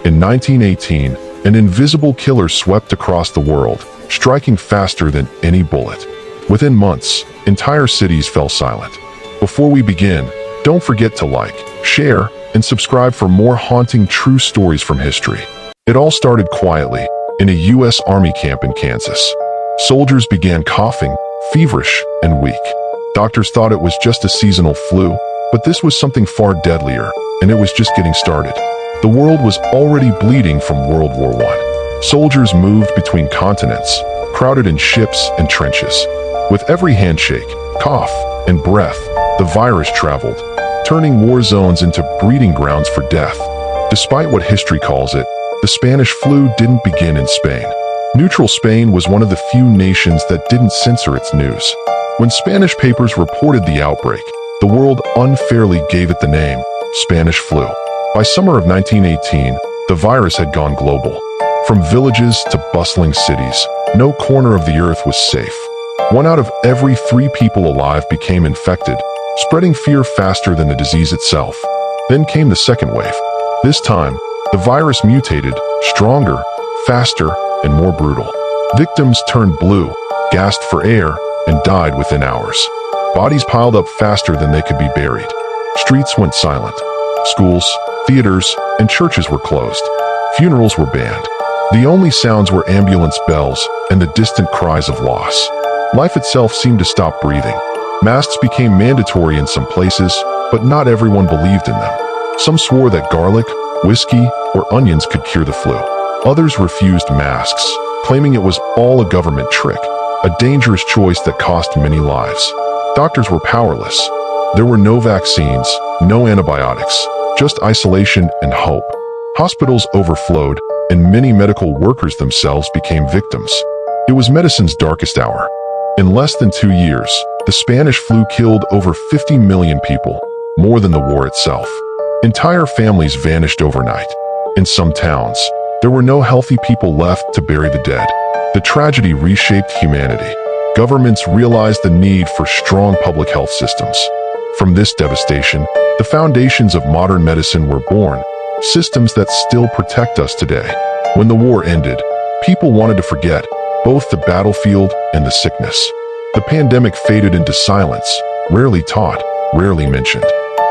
In 1918, an invisible killer swept across the world, striking faster than any bullet. Within months, entire cities fell silent. Before we begin, don't forget to like, share, and subscribe for more haunting true stories from history. It all started quietly, in a U.S. Army camp in Kansas. Soldiers began coughing, feverish, and weak. Doctors thought it was just a seasonal flu, but this was something far deadlier, and it was just getting started. The world was already bleeding from World War I. Soldiers moved between continents, crowded in ships and trenches. With every handshake, cough, and breath, the virus traveled, turning war zones into breeding grounds for death. Despite what history calls it, the Spanish flu didn't begin in Spain. Neutral Spain was one of the few nations that didn't censor its news. When Spanish papers reported the outbreak, the world unfairly gave it the name Spanish flu. By summer of 1918, the virus had gone global. From villages to bustling cities, no corner of the earth was safe. 1 out of every 3 people alive became infected, spreading fear faster than the disease itself. Then came the second wave. This time, the virus mutated, stronger, faster, and more brutal. Victims turned blue, gasped for air, and died within hours. Bodies piled up faster than they could be buried. Streets went silent. Schools, theaters, and churches were closed. Funerals were banned. The only sounds were ambulance bells and the distant cries of loss. Life itself seemed to stop breathing. Masks became mandatory in some places, but not everyone believed in them. Some swore that garlic, whiskey, or onions could cure the flu. Others refused masks, claiming it was all a government trick, a dangerous choice that cost many lives. Doctors were powerless. There were no vaccines, no antibiotics, just isolation and hope. Hospitals overflowed, and many medical workers themselves became victims. It was medicine's darkest hour. In less than 2 years, the Spanish flu killed over 50 million people, more than the war itself. Entire families vanished overnight. In some towns, there were no healthy people left to bury the dead. The tragedy reshaped humanity. Governments realized the need for strong public health systems. From this devastation, the foundations of modern medicine were born, systems that still protect us today. When the war ended, people wanted to forget both the battlefield and the sickness. The pandemic faded into silence, rarely taught, rarely mentioned.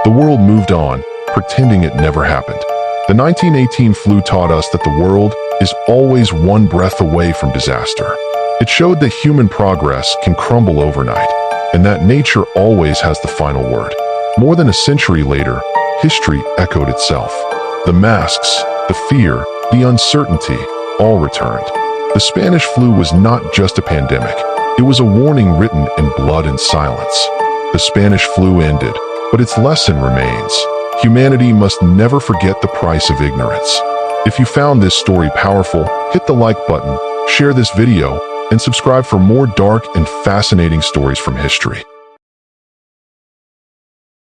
The world moved on, pretending it never happened. The 1918 flu taught us that the world is always one breath away from disaster. It showed that human progress can crumble overnight, and that nature always has the final word. More than a century later, history echoed itself. The masks, the fear, the uncertainty, all returned. The Spanish flu was not just a pandemic. It was a warning written in blood and silence. The Spanish flu ended, but its lesson remains. Humanity must never forget the price of ignorance. If you found this story powerful, hit the like button, share this video, and subscribe for more dark and fascinating stories from history.